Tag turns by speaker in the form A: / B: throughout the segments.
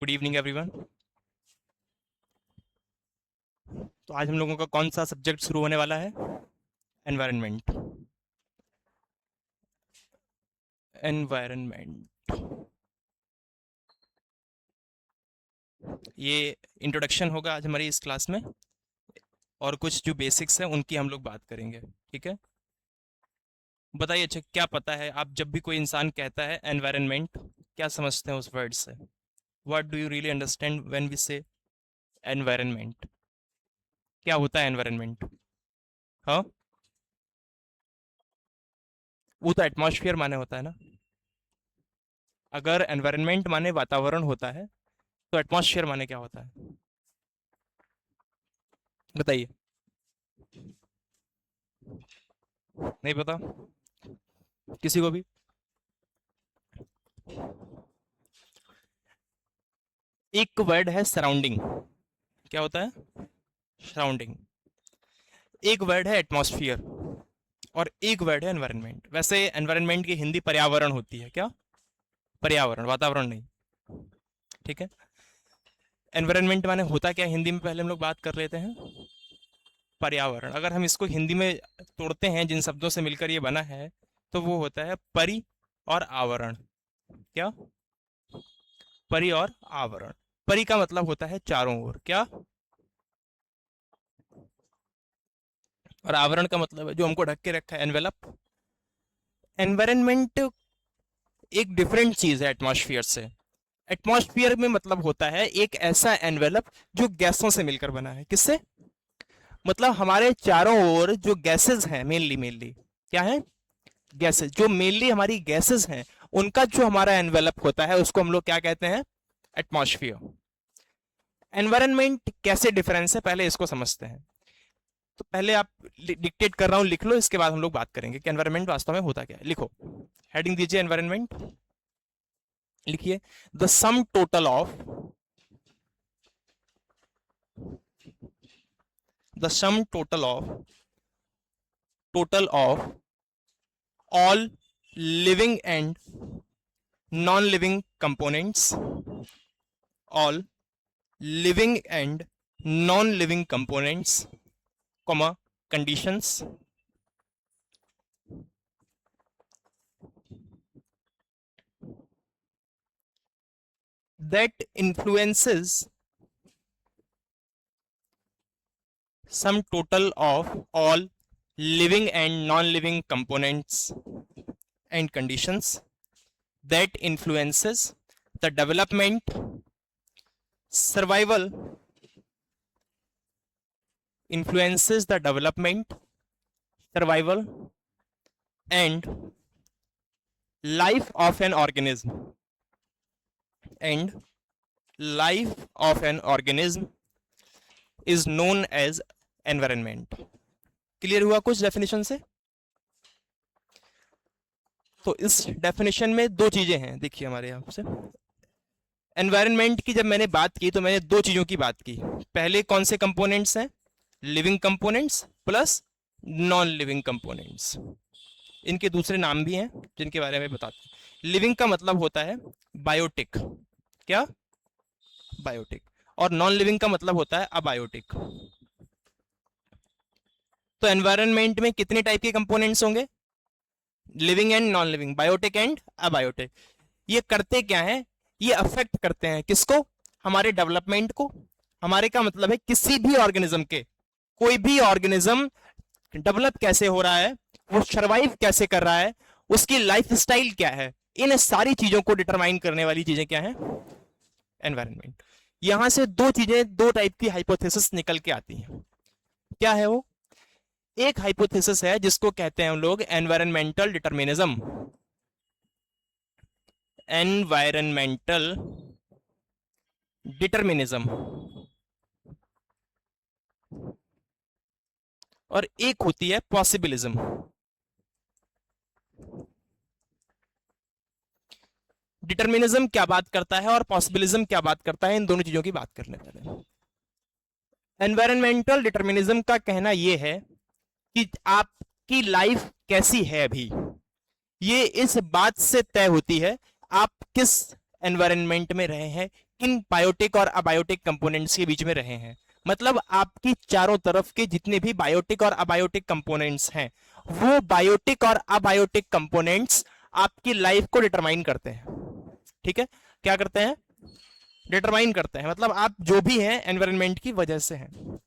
A: Good evening everyone. तो आज हम लोगों का कौन सा सब्जेक्ट शुरू होने वाला है? एनवायरनमेंट। एनवायरनमेंट, ये इंट्रोडक्शन होगा आज हमारी इस क्लास में, और कुछ जो बेसिक्स हैं उनकी हम लोग बात करेंगे। ठीक है, बताइए अच्छा क्या पता है, आप जब भी कोई इंसान कहता है एनवायरनमेंट, क्या समझते हैं उस वर्ड से? What do you really understand when we say environment? क्या होता है एनवायरनमेंट? हाँ, वो तो एटमॉस्फेयर माने होता है ना। अगर एनवायरनमेंट माने वातावरण होता है तो एटमॉस्फेयर माने क्या होता है? बताइए। नहीं पता किसी को भी? एक वर्ड है सराउंडिंग। क्या होता है? सराउंडिंग। एक वर्ड है एटमॉस्फियर और एक वर्ड है एनवायरनमेंट। वैसे एनवायरनमेंट की हिंदी पर्यावरण होती है। क्या? पर्यावरण, वातावरण नहीं। ठीक है, एनवायरनमेंट माने होता क्या है हिंदी में, पहले हम लोग बात कर लेते हैं। पर्यावरण, अगर हम इसको हिंदी में तोड़ते हैं जिन शब्दों से मिलकर ये बना है, तो वो होता है परि और आवरण। क्या? परि और आवरण। परि का मतलब होता है चारों ओर। क्या? और आवरण का मतलब है जो हमको ढक के रखा है, एनवेलप। एनवायरनमेंट एक डिफरेंट चीज है एटमॉस्फेयर से। एटमॉस्फेयर में मतलब होता है एक ऐसा एनवेलप जो गैसों से मिलकर बना है। किससे? मतलब हमारे चारों ओर जो गैसेस हैं, मेनली मेनली क्या है? गैसेस। जो मेनली हमारी गैसेस हैं, उनका जो हमारा एनवेलप होता है उसको हम लोग क्या कहते हैं? एटमॉस्फेयर। एनवायरनमेंट कैसे डिफरेंस है, पहले इसको समझते हैं। तो पहले आप डिक्टेट कर रहा हूं, लिख लो, इसके बाद हम लोग बात करेंगे कि एनवायरनमेंट वास्तव में होता क्या है। लिखो, हेडिंग दीजिए एनवायरनमेंट। लिखिए, the sum total of all living and non-living components, all living and non-living components, comma, conditions that influences sum total of all living and non-living components and conditions that influences the development, survival, influences the development, survival, and life of an organism, and life of an organism is known as environment. Clear हुआ कुछ definition से? तो इस definition में दो चीजें हैं, देखिए हमारे यहाँ से। एनवायरनमेंट की जब मैंने बात की तो मैंने दो चीजों की बात की। पहले कौन से कंपोनेंट्स हैं? Living components plus non living components. इनके दूसरे नाम भी हैं जिनके बारे में बताते हैं। लिविंग का मतलब होता है बायोटिक। क्या? बायोटिक। और नॉन लिविंग का मतलब होता है अबायोटिक। तो एनवायरनमेंट में कितने टाइप के कंपोनेंट्स होंगे? Living and non living, biotic and abiotic. ये करते क्या है? ये अफेक्ट करते हैं किसको? हमारे डेवलपमेंट को। हमारे का मतलब है किसी भी ऑर्गेनिज्म के, कोई भी ऑर्गेनिज्म डेवलप कैसे हो रहा है, वो सर्वाइव कैसे कर रहा है, उसकी लाइफ स्टाइल क्या है, इन सारी चीजों को डिटरमाइन करने वाली चीजें क्या है? एनवायरनमेंट। यहां से दो चीजें, दो टाइप की हाइपोथेसिस निकल के आती हैं। क्या है वो? एक हाइपोथेसिस है जिसको कहते हैं हम लोग एनवायरमेंटल डिटर्मिनिज्म। Environmental determinism. और एक होती है पॉसिबिलिज्म। डिटर्मिनिज्म क्या बात करता है और पॉसिबिलिज्म क्या बात करता है, इन दोनों चीजों की बात करने वाले हैं। एनवायरमेंटल डिटर्मिनिज्म का कहना यह है कि आपकी लाइफ कैसी है अभी, ये इस बात से तय होती है आप किस एनवायरनमेंट में रहे हैं, किन बायोटिक और अबायोटिक कंपोनेंट्स के बीच में रहे हैं। मतलब आपकी चारों तरफ के जितने भी बायोटिक और अबायोटिक कंपोनेंट्स हैं, वो बायोटिक और अबायोटिक कंपोनेंट्स आपकी लाइफ को डिटरमाइन करते हैं। ठीक है, क्या करते हैं? डिटरमाइन करते हैं, मतलब आप जो भी हैं एनवायरनमेंट की वजह से हैं।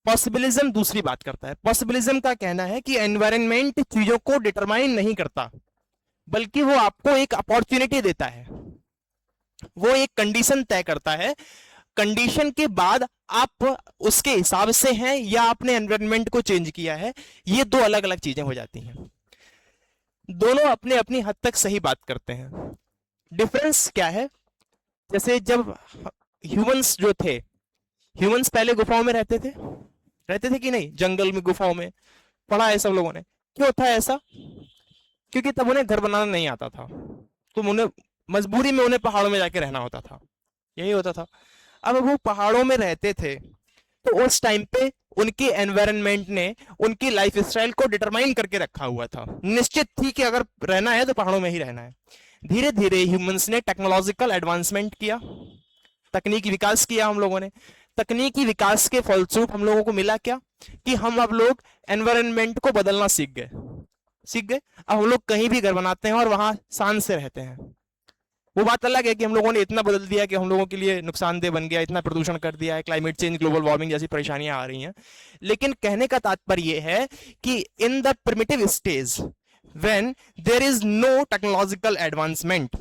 A: पॉसिबिलिज्म दूसरी बात करता है। पॉसिबिलिज्म का कहना है कि एनवायरनमेंट चीजों को डिटरमाइन नहीं करता, बल्कि वो आपको एक अपॉर्चुनिटी देता है, वो एक कंडीशन तय करता है, कंडीशन के बाद आप उसके हिसाब से हैं या आपने एनवायरनमेंट को चेंज किया है, ये दो अलग अलग चीजें हो जाती हैं। दोनों अपने अपनी हद तक सही बात करते हैं। डिफरेंस क्या है? जैसे जब ह्यूमंस जो थे, ह्यूमंस पहले गुफाओं में रहते थे कि नहीं? जंगल में, गुफाओं में, पढ़ा है सब लोगों ने। क्यों था ऐसा? क्योंकि तब उन्हें घर बनाना नहीं आता था, तो उन्हें मजबूरी में उन्हें पहाड़ों में जाके रहना होता था, यही होता था। अब वो पहाड़ों में रहते थे, तो उस टाइम पे उनके एनवायरनमेंट ने उनकी लाइफ स्टाइल को डिटरमाइन करके रखा हुआ था। निश्चित थी कि अगर रहना है तो पहाड़ों में ही रहना है। धीरे धीरे ह्यूमंस ने टेक्नोलॉजिकल एडवांसमेंट किया, तकनीकी विकास किया हम लोगों ने। तकनीकी विकास के फलस्वरूप हम लोगों को मिला क्या? कि हम अब लोग एनवायरनमेंट को बदलना सीख गए। अब हम लोग कहीं भी घर बनाते हैं और वहां शान से रहते हैं। वो बात अलग है कि हम लोगों ने इतना बदल दिया कि हम लोगों के लिए नुकसानदेह बन गया, इतना प्रदूषण कर दिया है, क्लाइमेट चेंज, ग्लोबल वार्मिंग जैसी परेशानियां आ रही हैं। लेकिन कहने का तात्पर्य यह है कि in the primitive stage when there is no technological advancement,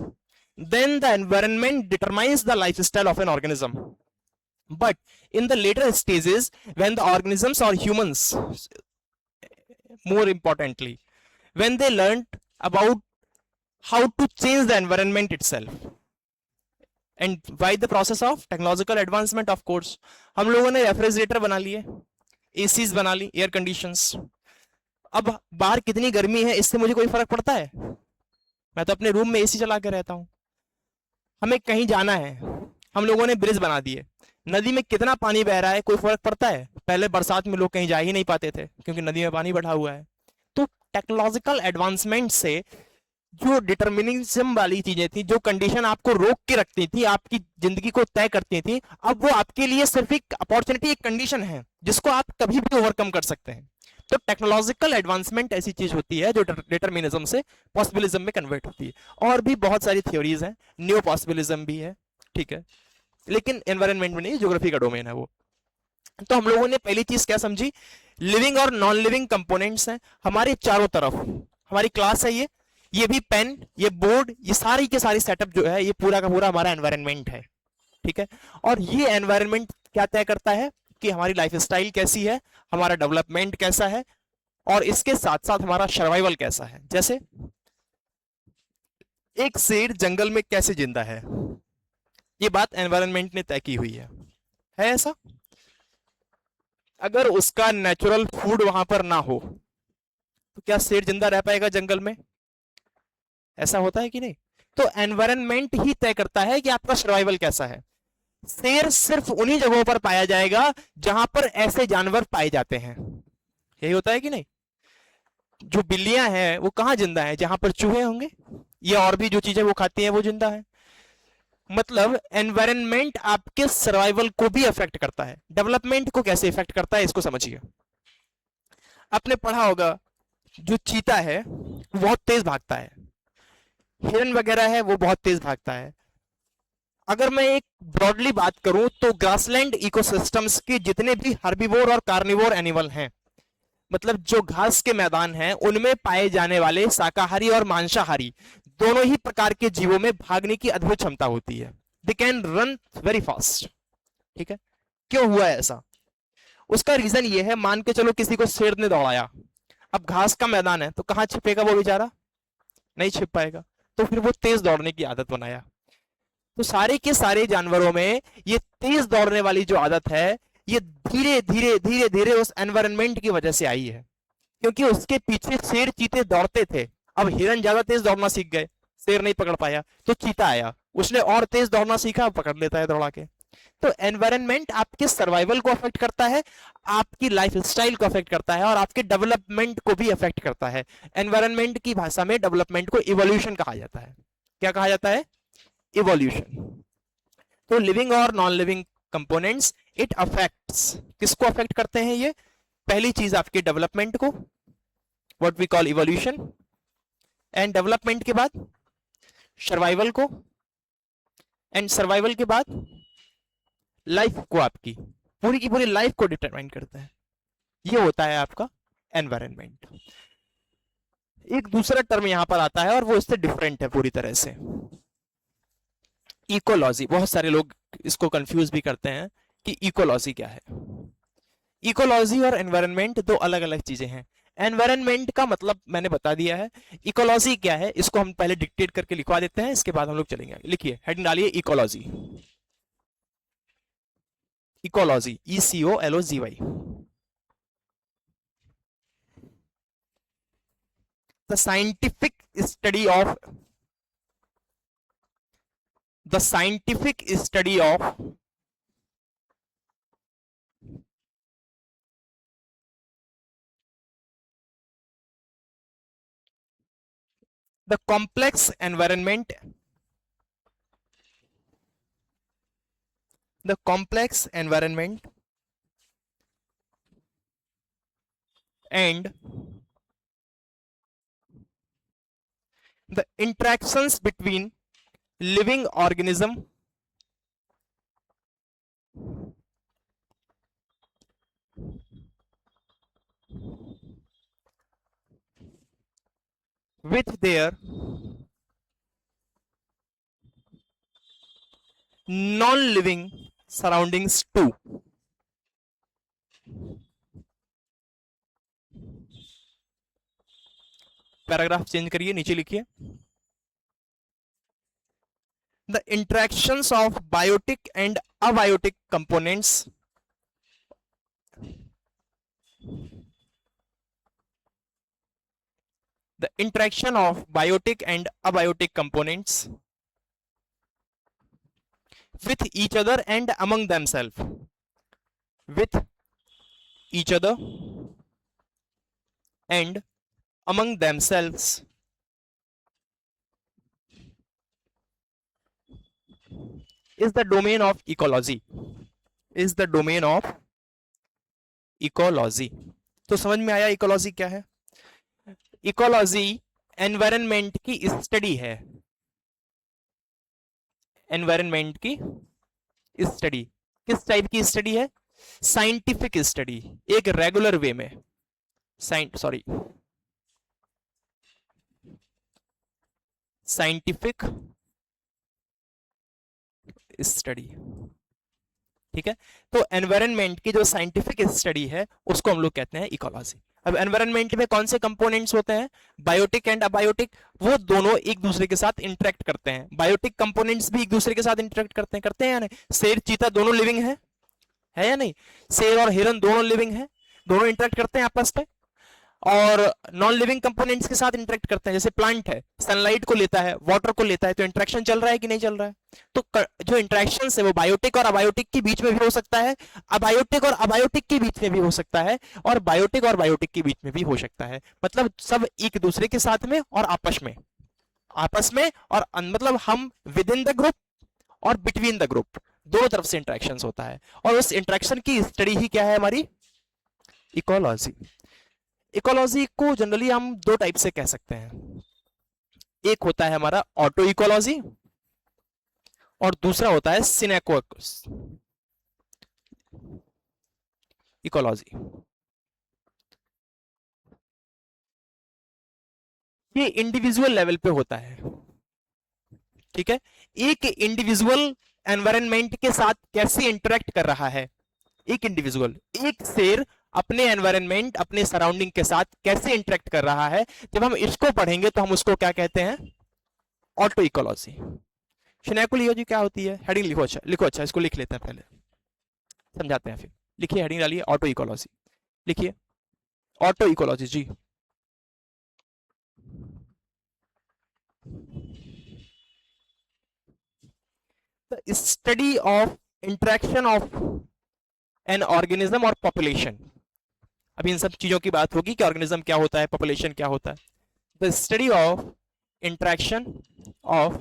A: then the environment determines the lifestyle of an organism. But in the later stages, when the organisms or humans, more importantly, when they learned about how to change the environment itself, and by the process of technological advancement, of course, हम लोगों ने refrigerator बना लिए, ACs बना ली, air conditions. अब बाहर कितनी गर्मी है इससे मुझे कोई फर्क पड़ता है? मैं तो अपने रूम में एसी चला के रहता हूं। हमें कहीं जाना है, हम लोगों ने ब्रिज बना दिए, नदी में कितना पानी बह रहा है कोई फर्क पड़ता है? पहले बरसात में लोग कहीं जा ही नहीं पाते थे क्योंकि नदी में पानी बढ़ा हुआ है। तो टेक्नोलॉजिकल एडवांसमेंट से जो डिटर्मिनिज्म वाली चीजें थी, जो कंडीशन आपको रोक के रखती थी, आपकी जिंदगी को तय करती थी, अब वो आपके लिए सिर्फ एक अपॉर्चुनिटी, एक कंडीशन है जिसको आप कभी भी ओवरकम कर सकते हैं। तो टेक्नोलॉजिकल एडवांसमेंट ऐसी चीज होती है जो डिटर्मिनिज्म से पॉसिबिलिज्म में कन्वर्ट होती है। और भी बहुत सारी थ्योरीज हैं, न्यू पॉसिबिलिज्म भी है, ठीक है, लेकिन एनवायरनमेंट में नहीं, ज्योग्राफी का डोमेन है वो। तो हम लोगों ने पहली चीज क्या समझी? लिविंग और नॉन लिविंग कंपोनेंट्स हैं हमारे चारों तरफ। हमारी क्लास है ये भी पेन, ये बोर्ड, ये सारी के सारी सेटअप जो है, ये पूरा का पूरा हमारा एनवायरनमेंट है, ठीक है। और ये एनवायरनमेंट क्या तय करता है कि हमारी लाइफ स्टाइल कैसी है, हमारा डेवलपमेंट कैसा है, और इसके साथ साथ हमारा सर्वाइवल कैसा है। जैसे एक शेर जंगल में कैसे जिंदा है, ये बात एनवायरनमेंट ने तय की हुई है ऐसा? अगर उसका नेचुरल फूड वहां पर ना हो तो क्या शेर जिंदा रह पाएगा जंगल में? ऐसा होता है कि नहीं? तो एनवायरनमेंट ही तय करता है कि आपका सर्वाइवल कैसा है। शेर सिर्फ उन्हीं जगहों पर पाया जाएगा जहां पर ऐसे जानवर पाए जाते हैं, यही होता है कि नहीं? जो बिल्लियां हैं वो कहां जिंदा है? जहां पर चूहे होंगे या और भी जो चीजें वो खाती हैं वो जिंदा है। मतलब एनवायरनमेंट आपके सर्वाइवल को भी अफेक्ट करता है। डेवलपमेंट को कैसे इफेक्ट करता है इसको समझिए। आपने पढ़ा होगा जो चीता है वो बहुत तेज भागता है, हिरन वगैरह है वो बहुत तेज भागता है। अगर मैं एक ब्रॉडली बात करूं तो ग्रासलैंड इकोसिस्टम्स के जितने भी हर्बीवोर और कार्निवोर एनिमल हैं, मतलब जो घास के मैदान हैं, उनमें पाए जाने वाले शाकाहारी और मांसाहारी दोनों ही प्रकार के जीवों में भागने की अद्भुत क्षमता होती है। They can run very fast, ठीक है। क्यों हुआ ऐसा? उसका रीजन ये है, मान के चलो किसी को शेर ने दौड़ाया, अब घास का मैदान है तो कहां छिपेगा वो बेचारा? नहीं छिप पाएगा, तो फिर वो तेज दौड़ने की आदत बनाया। तो सारे के सारे जानवरों में ये तेज दौड़ने वाली जो आदत है, ये धीरे धीरे धीरे धीरे उस एनवायरनमेंट की वजह से आई है, क्योंकि उसके पीछे शेर चीते दौड़ते थे। अब हिरन ज्यादा तेज दौड़ना सीख गए, शेर नहीं पकड़ पाया तो चीता आया, उसने और तेज दौड़ना सीखा, पकड़ लेता है दौड़ा के। तो एनवायरनमेंट आपके सर्वाइवल को अफेक्ट करता है, आपकी लाइफ स्टाइल को अफेक्ट करता है, और आपके डेवलपमेंट को भी अफेक्ट करता है। एनवायरनमेंट की भाषा में डेवलपमेंट को इवोल्यूशन कहा जाता है। क्या कहा जाता है? इवोल्यूशन। तो लिविंग और non living components, it affects, किसको अफेक्ट करते हैं ये? पहली चीज आपके डेवलपमेंट को, what we call evolution, and development के बाद सर्वाइवल को, एंड सर्वाइवल के बाद लाइफ को, आपकी पूरी की पूरी लाइफ को डिटरमाइन करता है। ये होता है आपका एनवायरनमेंट। एक दूसरा टर्म यहां पर आता है और वो इससे डिफरेंट है पूरी तरह से, इकोलॉजी। बहुत सारे लोग इसको कंफ्यूज भी करते हैं कि इकोलॉजी क्या है। इकोलॉजी और एनवायरनमेंट दो अलग अलग चीजें हैं। एनवायरनमेंट का मतलब मैंने बता दिया है। इकोलॉजी क्या है इसको हम पहले डिक्टेट करके लिखवा देते हैं, इसके बाद हम लोग चलेंगे। लिखिए, हेडिंग डालिए ecology. Ecology, ECOLOGY। The scientific study of, the scientific study of the complex environment, the complex environment and the interactions between living organism with their non-living surroundings too। Paragraph change करिए, नीचे लिखिए, the interactions of biotic and abiotic components the interaction of biotic and abiotic components with each other and among themselves, with each other and among themselves is the domain of ecology, is the domain of ecology। तो समझ में आया ecology क्या है? Ecology environment की study है, environment की study. किस टाइप की स्टडी है? साइंटिफिक स्टडी, एक रेगुलर वे में, साइंटिफिक स्टडी। ठीक है, तो एनवायरनमेंट की जो साइंटिफिक स्टडी है उसको हम लोग कहते हैं इकोलॉजी। अब एनवायरनमेंट में कौन से कंपोनेंट्स होते हैं? बायोटिक एंड अबायोटिक, वो दोनों एक दूसरे के साथ इंटरेक्ट करते हैं। बायोटिक कंपोनेंट्स भी एक दूसरे के साथ इंटरेक्ट करते हैं या नहीं? शेर चीता दोनों लिविंग है या नहीं? शेर और हिरन दोनों लिविंग है, दोनों इंटरेक्ट करते हैं आपस में। और नॉन लिविंग कंपोनेंट्स के साथ इंटरेक्ट करते हैं, जैसे प्लांट है, सनलाइट को लेता है, वाटर को लेता है, तो इंटरेक्शन चल रहा है कि नहीं चल रहा है? तो जो इंटरेक्शन है वो बायोटिक और अबायोटिक के बीच में भी हो सकता है, अबायोटिक और अबायोटिक के बीच में भी हो सकता है, और बायोटिक और बायोटिक के बीच में भी हो सकता है। मतलब सब एक दूसरे के साथ में और आपस में, और मतलब हम विद इन द ग्रुप और बिटवीन द ग्रुप, दोनों तरफ से इंटरेक्शन होता है। और उस इंटरेक्शन की स्टडी ही क्या है? हमारी इकोलॉजी। इकोलॉजी को जनरली हम दो टाइप से कह सकते हैं। एक होता है हमारा ऑटो इकोलॉजी और दूसरा होता है सिनेको इकोलॉजी। ये इंडिविजुअल लेवल पे होता है। ठीक है, एक इंडिविजुअल एनवायरनमेंट के साथ कैसे इंटरेक्ट कर रहा है, एक इंडिविजुअल, एक शेर अपने एनवायरनमेंट, अपने सराउंडिंग के साथ कैसे इंटरेक्ट कर रहा है, जब हम इसको पढ़ेंगे तो हम उसको क्या कहते हैं? Auto ecology. सिनेकोलॉजी क्या होती है? हेडिंग लिखो, अच्छा लिखो, अच्छा इसको लिख लेते हैं, पहले समझाते हैं फिर। लिखिए, हेडिंग डालिए ऑटो इकोलॉजी, लिखिए ऑटो इकोलॉजी जी। The study of interaction of an organism और पॉपुलेशन। अभी इन सब चीजों की बात होगी कि ऑर्गेनिज्म क्या होता है, पॉपुलेशन क्या होता है। The study of interaction of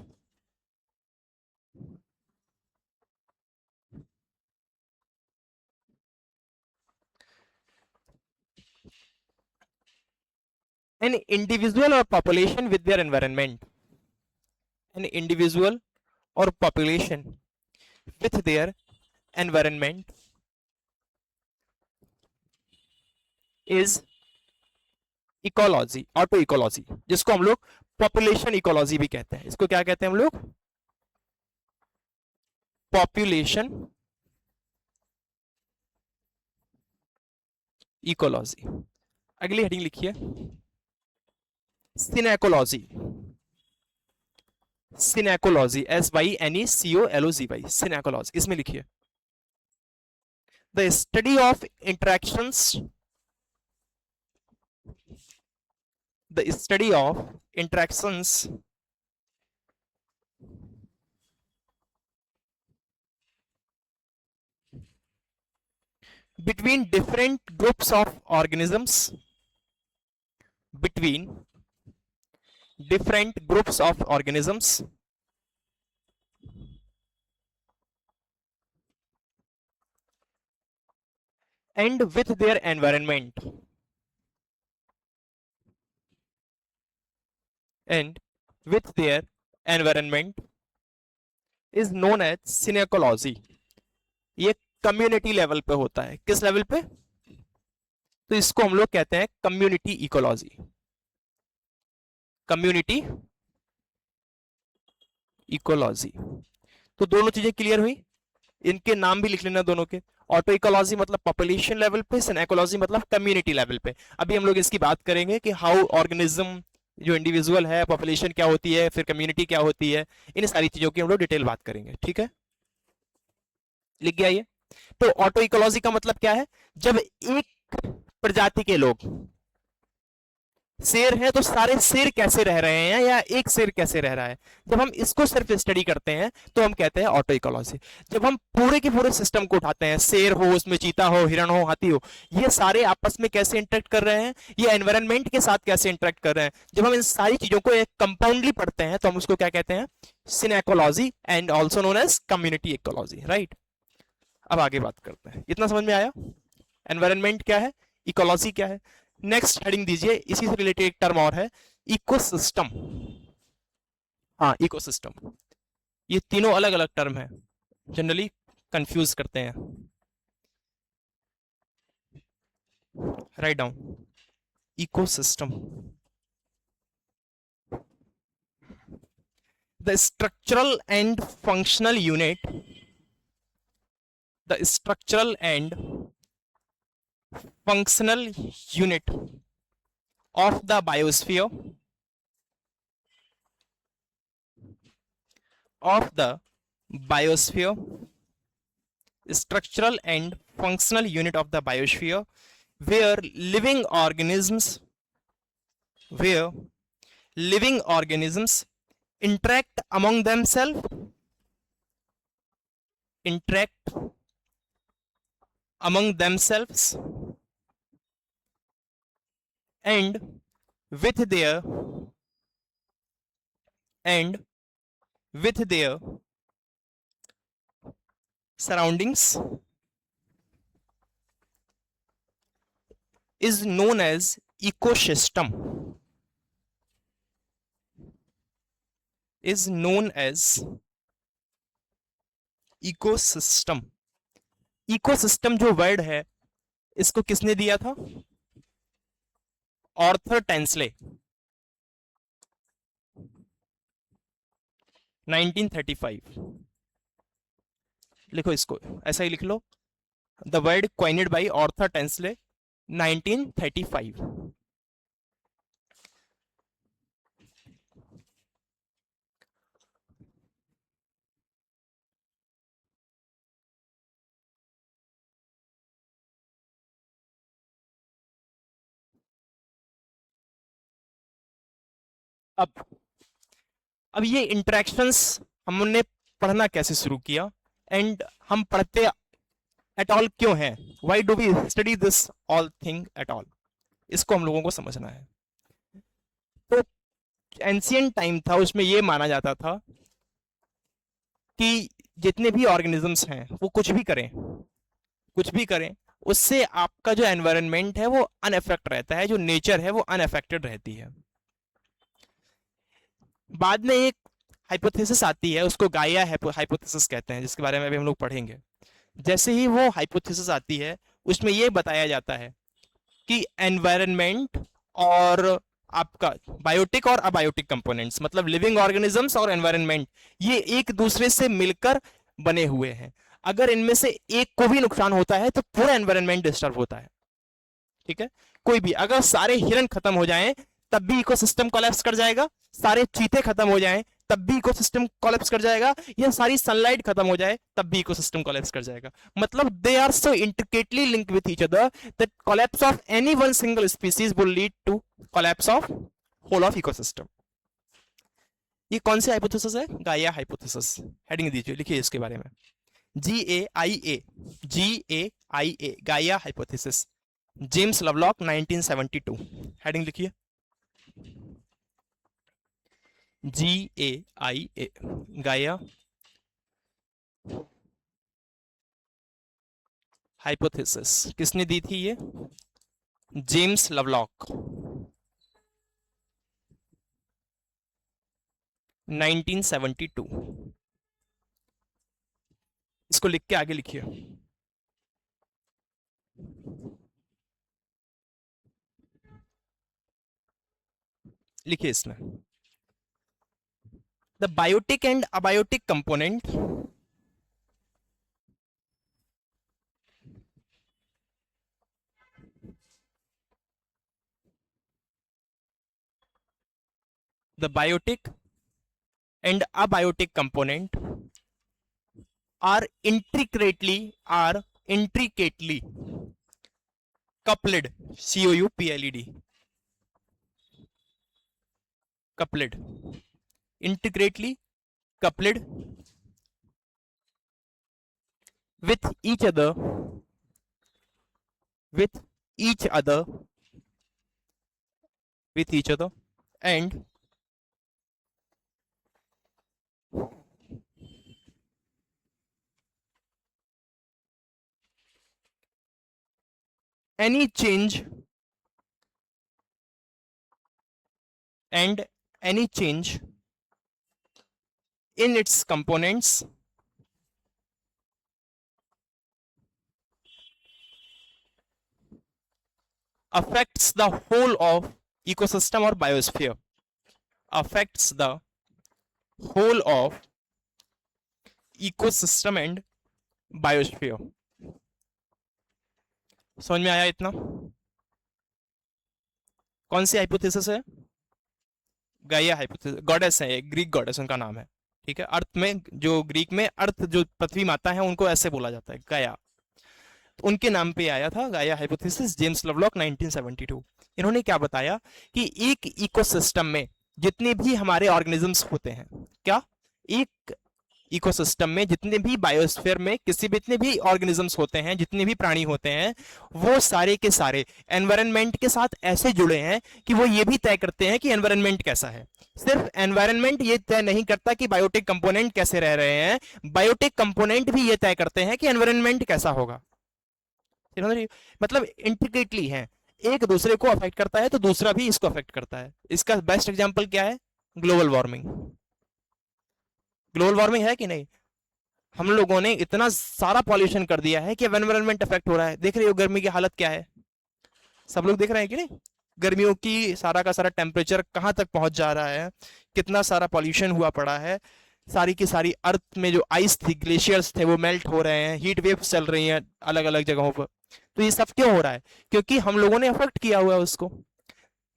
A: an individual और population with their environment, an individual और population with their environment is ecology, auto ecology, जिसको हम लोग पॉपुलेशन इकोलॉजी भी कहते हैं। इसको क्या कहते हैं हम लोग? Population ecology. अगली हेडिंग लिखिए सिनेकोलॉजी, सिनेकोलॉजी, SYNECOLOGY, सिनेकोलॉजी। इसमें लिखिए the study of interactions, the study of interactions between different groups of organisms, between different groups of organisms and with their environment, and with their environment is known as synecology। ये community level पे होता है। किस level पे? तो इसको हम लोग कहते हैं कम्युनिटी इकोलॉजी, कम्युनिटी इकोलॉजी। तो दोनों चीजें क्लियर हुई, इनके नाम भी लिख लेना दोनों के। ऑटो इकोलॉजी मतलब पॉपुलेशन लेवल पे, सिनेकोलॉजी मतलब कम्युनिटी लेवल पे। अभी हम लोग इसकी बात करेंगे कि हाउ ऑर्गेनिज्म, जो इंडिविजुअल है, पॉपुलेशन क्या होती है, फिर कम्युनिटी क्या होती है, इन सारी चीजों की हम लोग डिटेल बात करेंगे। ठीक है, लिख गया ये? तो ऑटो इकोलॉजी का मतलब क्या है? जब एक प्रजाति के लोग, शेर है तो सारे शेर कैसे रह रहे हैं या एक शेर कैसे रह रहा है, जब हम इसको सिर्फ स्टडी करते हैं तो हम कहते हैं ऑटो इकोलॉजी। जब हम पूरे के पूरे सिस्टम को उठाते हैं, शेर हो, उसमें चीता हो, हिरण हो, हाथी हो, ये सारे आपस में कैसे इंटरेक्ट कर रहे हैं, ये एनवायरनमेंट के साथ कैसे इंटरेक्ट कर रहे हैं, जब हम इन सारी चीजों को एक कंपाउंडली पढ़ते हैं तो हम उसको क्या कहते हैं? Synecology, and also known as community ecology. Right, अब आगे बात करते हैं। इतना समझ में आया? एनवायरनमेंट क्या है, इकोलॉजी क्या है। नेक्स्ट हेडिंग दीजिए, इसी से रिलेटेड एक टर्म और है, इकोसिस्टम। हाँ, इकोसिस्टम। ये तीनों अलग अलग टर्म है, जनरली कंफ्यूज करते हैं। Write down, ecosystem, the structural and functional unit, the structural and functional unit of the biosphere, of the biosphere, structural and functional unit of the biosphere, where living organisms, where living organisms interact among themselves, interact among themselves and with their surroundings is known as ecosystem, is known as ecosystem। Ecosystem जो word है, इसको किसने दिया था? Arthur Tansley, 1935। लिखो इसको, ऐसा ही लिख लो, the word coined by Arthur Tansley, 1935। अब ये इंटरेक्शंस हमने पढ़ना कैसे शुरू किया, एंड हम पढ़ते एट ऑल क्यों हैं, why do we study this all thing at all, इसको हम लोगों को समझना है। तो एंशियंट टाइम था, उसमें ये माना जाता था कि जितने भी ऑर्गेनिजम्स हैं वो कुछ भी करें, उससे आपका जो एनवायरनमेंट है वो अनअफेक्ट रहता है, जो नेचर है वो अनअफेक्टेड रहती है। बाद में एक हाइपोथेसिस आती है, उसको गाइया हाइपोथेसिस कहते हैं, जिसके बारे में अभी हम लोग पढ़ेंगे। जैसे ही वो हाइपोथेसिस आती है, उसमें ये बताया जाता है कि एनवायरनमेंट और आपका बायोटिक और अबायोटिक कंपोनेंट्स, मतलब लिविंग ऑर्गेनिजम्स और एनवायरनमेंट, ये एक दूसरे से मिलकर बने हुए हैं। अगर इनमें से एक को भी नुकसान होता है तो पूरा एनवायरनमेंट डिस्टर्ब होता है। ठीक है, कोई भी, अगर सारे हिरन खत्म हो जाएं तब भी इकोसिस्टम कोलैप्स कर जाएगा, सारे चीते खत्म हो जाएं तब भी इकोसिस्टम कोलैप्स कर जाएगा, या सारी सनलाइट खत्म हो जाए तब भी इकोसिस्टम कोलैप्स कर जाएगा। मतलब they are so intricately linked with each other that collapse of any one single species will lead to collapse of whole of ecosystem. ये कौन सी हाइपोथेसिस है? गाइया हाइपोथेसिस। हेडिंग दीजिए, लिखिए इसके बारे में, GAIA, GAIA, Gaia hypothesis, James Lovelock 1972। Heading लिखिए, GAIA, Gaia hypothesis. किसने दी थी ये? James Lovelock, 1972। इसको लिख के आगे लिखिए। लिखिए इसमें, the biotic and abiotic component the biotic and abiotic component are intricately coupled, COUPLED, coupled, intricately coupled with each other, with each other, with each other, and any change and any change in its components affects the whole of ecosystem or biosphere, affects the whole of ecosystem and biosphere। समझ में आया इतना? कौन सी hypothesis है? गाइया hypothesis. Goddess है, एक Greek goddess उनका नाम है। ठीक है, अर्थ में, जो ग्रीक में अर्थ, जो पृथ्वी माता है, उनको ऐसे बोला जाता है, गाया। तो उनके नाम पे आया था गाइया हाइपोथेसिस, जेम्स लवलॉक 1972। इन्होंने क्या बताया कि एक इकोसिस्टम में जितने भी हमारे ऑर्गेनिजम्स होते हैं, क्या, एक इकोसिस्टम में जितने भी, बायोस्फीयर में किसी भी, जितने भी ऑर्गेनिजम्स होते हैं, जितने भी प्राणी होते हैं, वो सारे के सारे एनवायरनमेंट के साथ ऐसे जुड़े हैं कि वो ये भी तय करते हैं कि एनवायरनमेंट कैसा है। सिर्फ एनवायरनमेंट ये तय नहीं करता कि बायोटिक कंपोनेंट कैसे रह रहे हैं, बायोटिक कंपोनेंट भी ये तय करते हैं कि एनवायरनमेंट कैसा होगा। मतलब इंट्रिकेटली है, एक दूसरे को अफेक्ट करता है तो दूसरा भी इसको अफेक्ट करता है। इसका बेस्ट एग्जांपल क्या है? Global warming. ग्लोबल वार्मिंग है कि नहीं? हम लोगों ने इतना सारा पॉल्यूशन कर दिया है कि एनवायरनमेंट अफेक्ट हो रहा है। देख रहे हो गर्मी की हालत क्या है? सब लोग देख रहे हैं कि नहीं? गर्मियों की सारा का सारा टेम्परेचर कहां तक पहुंच जा रहा है, कितना सारा पॉल्यूशन हुआ पड़ा है। सारी की सारी अर्थ में जो आइस थी, ग्लेशियर्स थे, वो मेल्ट हो रहे हैं, हीट वेव्स चल रही हैं अलग अलग जगहों पर। तो ये सब क्यों हो रहा है? क्योंकि हम लोगों ने अफेक्ट किया हुआ है उसको।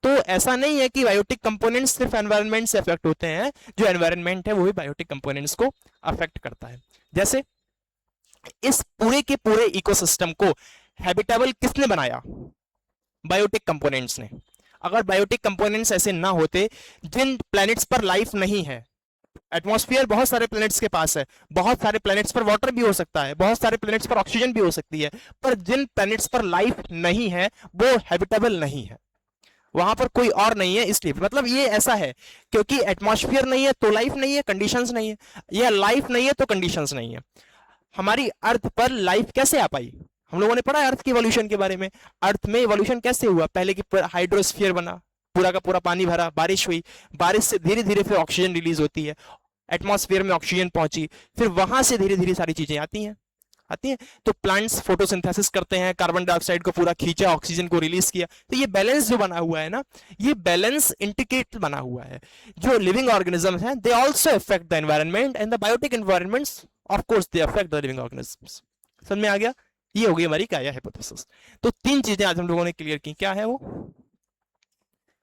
A: तो ऐसा नहीं है कि बायोटिक कंपोनेंट्स सिर्फ एनवायरनमेंट से अफेक्ट होते हैं, जो एनवायरनमेंट है वो भी बायोटिक कंपोनेंट्स को अफेक्ट करता है। जैसे इस पूरे के पूरे इकोसिस्टम को हैबिटेबल किसने बनाया? बायोटिक कंपोनेंट्स ने। अगर बायोटिक कंपोनेंट्स ऐसे ना होते, जिन प्लैनेट्स पर लाइफ नहीं है, एटमॉस्फेयर बहुत सारे प्लैनेट्स के पास है, बहुत सारे प्लैनेट्स पर वाटर भी हो सकता है, बहुत सारे प्लैनेट्स पर ऑक्सीजन भी हो सकती है, पर जिन प्लैनेट्स पर लाइफ नहीं है वो हैबिटेबल नहीं है, वहां पर कोई और नहीं है। इसलिए मतलब ये ऐसा है, क्योंकि एटमॉस्फेयर नहीं है तो लाइफ नहीं है, कंडीशंस नहीं है, या लाइफ नहीं है तो कंडीशंस नहीं है। हमारी अर्थ पर लाइफ कैसे आ पाई? हम लोगों ने पढ़ा है अर्थ की इवोल्यूशन के बारे में। अर्थ में इवोल्यूशन कैसे हुआ, पहले की हाइड्रोस्फीयर बना, पूरा का पूरा पानी भरा, बारिश हुई, बारिश से धीरे धीरे फिर ऑक्सीजन रिलीज होती है, एटमॉस्फेयर में ऑक्सीजन पहुंची, फिर वहां से धीरे धीरे सारी चीजें आती हैं। तो प्लांट्स फोटोसिंथेसिस करते हैं, कार्बन डाइऑक्साइड को पूरा खींचा, ऑक्सीजन को रिलीज किया। तो ये बैलेंस जो बना हुआ है ना, ये बैलेंस इंटीग्रेट बना हुआ है। जो लिविंग ऑर्गेनिज्म है they also affect the environment and the biotic environments of course they affect the living organisms. समझ में आ गया? ये होगी हमारी गाया हाइपोथेसिस। तो तीन चीजें आज हम लोगों ने क्लियर की। क्या है वो?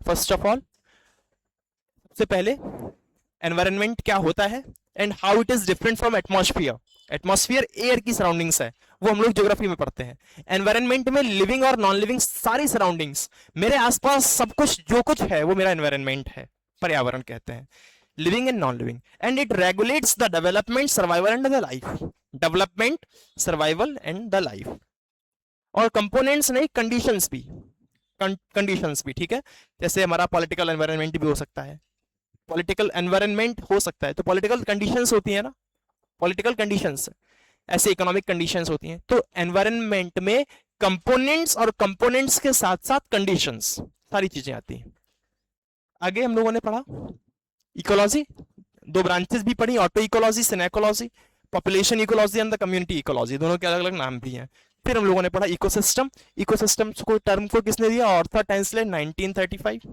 A: फर्स्ट ऑफ ऑल, सबसे पहले एनवायरनमेंट क्या होता है and how it is different from atmosphere. Atmosphere air की सराउंडिंग्स है, वो हम लोग ज्योग्राफी में पढ़ते हैं। एनवायरनमेंट में लिविंग और नॉन लिविंग सारी सराउंडिंग्स, मेरे आसपास सब कुछ जो कुछ है वो मेरा एनवायरनमेंट है, पर्यावरण कहते हैं, living and non living. And it regulates the development, survival and the life. Development, survival and the life. और कंपोनेंट्स नहीं, कंडीशंस भी, कंडीशंस भी, ठीक है। जैसे हमारा पॉलिटिकल एनवायरनमेंट भी हो सकता है, पॉलिटिकल एनवायरनमेंट हो सकता है, तो पॉलिटिकल कंडीशंस होती है ना, पॉलिटिकल कंडीशंस, ऐसे इकोनॉमिक कंडीशंस होती हैं। तो एनवायरनमेंट में कंपोनेंट्स और कंपोनेंट्स के साथ साथ कंडीशंस, सारी चीजें आती हैं। आगे हम लोगों ने पढ़ा इकोलॉजी, दो ब्रांचेस भी पढ़ी, auto ecology, synecology, population ecology and the community ecology, दोनों के अलग अलग नाम भी हैं। फिर हम लोगों ने पढ़ा इकोसिस्टम। इकोसिस्टम को टर्म को किसने दिया? आर्थर टैंसले, 1935।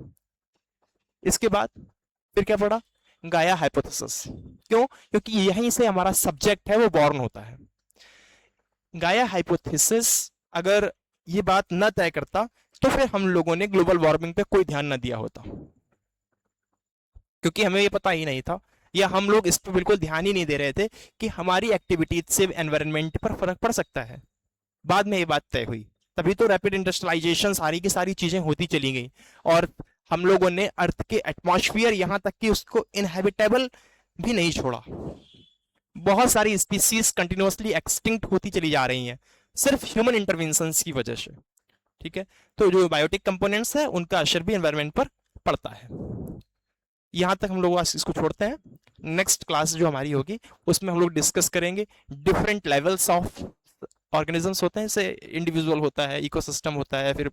A: इसके बाद फिर क्या पढ़ा? गाया हाइपोथेसिस। क्यों? क्योंकि यहीं से हमारा सब्जेक्ट है वो बॉर्न होता है। गाया हाइपोथेसिस अगर ये बात न तय करता तो फिर हम लोगों ने ग्लोबल वार्मिंग पे कोई ध्यान न दिया होता, क्योंकि हमें ये पता ही नहीं था, या हम लोग इस पर बिल्कुल ध्यान ही नहीं दे रहे थे कि हमारी एक्टिविटीज से एनवायरनमेंट पर फर्क पड़ सकता है। बाद में ये बात तय हुई, तभी तो रैपिड इंडस्ट्रियलाइजेशन, सारी की सारी चीजें होती चली गई, और हम लोगों ने अर्थ के एटमॉस्फेयर, यहां तक कि उसको इनहेबिटेबल भी नहीं छोड़ा। बहुत सारी स्पीसीज कंटिन्यूअसली एक्सटिंक्ट होती चली जा रही हैं सिर्फ ह्यूमन इंटरवेंशंस की वजह से, ठीक है। तो जो बायोटिक कंपोनेंट्स है उनका असर भी एनवायरनमेंट पर पड़ता है। यहां तक हम लोग आज इसको छोड़ते हैं। नेक्स्ट क्लास जो हमारी होगी उसमें हम लोग डिस्कस करेंगे डिफरेंट लेवल्स ऑफ ऑर्गेनिजम्स होते हैं, जैसे इंडिविजुअल होता है, इकोसिस्टम होता है, फिर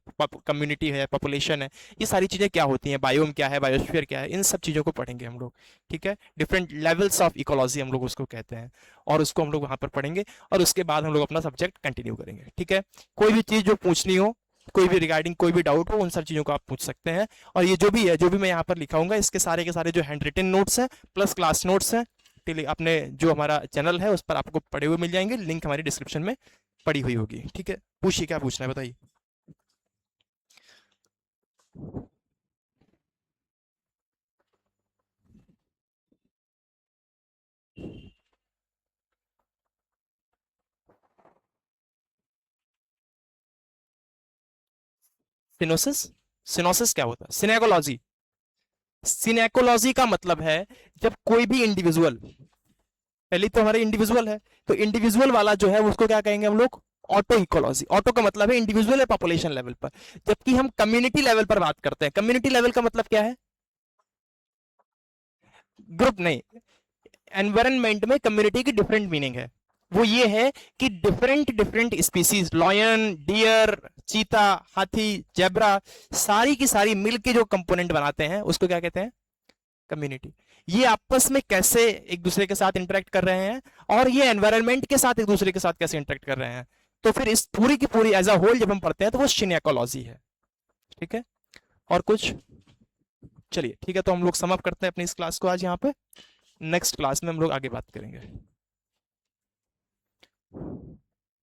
A: कम्युनिटी है, पॉपुलेशन है, ये सारी चीज़ें क्या होती हैं, बायोम क्या है, बायोस्फीयर क्या है, इन सब चीज़ों को पढ़ेंगे हम लोग, ठीक है। डिफरेंट लेवल्स ऑफ इकोलॉजी हम लोग उसको कहते हैं, और उसको हम लोग वहाँ पर पढ़ेंगे, और उसके बाद हम लोग अपना सब्जेक्ट कंटिन्यू करेंगे, ठीक है। कोई भी चीज़ जो पूछनी हो, कोई भी रिगार्डिंग कोई भी डाउट हो, उन सब चीज़ों को आप पूछ सकते हैं। और ये जो भी है, जो भी मैं यहाँ पर लिखाऊंगा, इसके सारे के सारे जो हैंड रिटन नोट्स हैं प्लस क्लास नोट्स हैं, अपने जो हमारा चैनल है उस पर आपको पढ़े हुए मिल जाएंगे, लिंक हमारी डिस्क्रिप्शन में पड़ी हुई होगी, ठीक है। पूछिए, क्या पूछना है बताइए। सिनोसिस, सिनोसिस क्या होता है? सिनेकोलॉजी, सिनेकोलॉजी का मतलब है जब कोई भी इंडिविजुअल, पहले तो हमारे इंडिविजुअल है, तो इंडिविजुअल वाला जो है उसको क्या कहेंगे हम लोग? Auto ecology. ऑटो का मतलब है इंडिविजुअल है पॉपुलेशन लेवल पर, जबकि हम कम्युनिटी लेवल पर बात करते हैं। कम्युनिटी लेवल का मतलब क्या है? ग्रुप नहीं, एनवायरनमेंट में कम्युनिटी की डिफरेंट मीनिंग है। वो ये है कि different different species, lion, deer, चीता, हाथी, जेब्रा, सारी की सारी मिलके जो कंपोनेंट बनाते हैं उसको क्या कहते हैं? कम्युनिटी। ये आपस में कैसे एक दूसरे के साथ इंटरेक्ट कर रहे हैं, और ये एनवायरनमेंट के साथ एक दूसरे के साथ कैसे इंटरेक्ट कर रहे हैं, तो फिर इस पूरी की पूरी एज अ होल जब हम पढ़ते हैं तो वो सिनेकोलॉजी है, ठीक है। और कुछ? चलिए ठीक है, तो हम लोग समाप्त करते हैं अपनी इस क्लास को आज यहाँ पे। नेक्स्ट क्लास में हम लोग आगे बात करेंगे।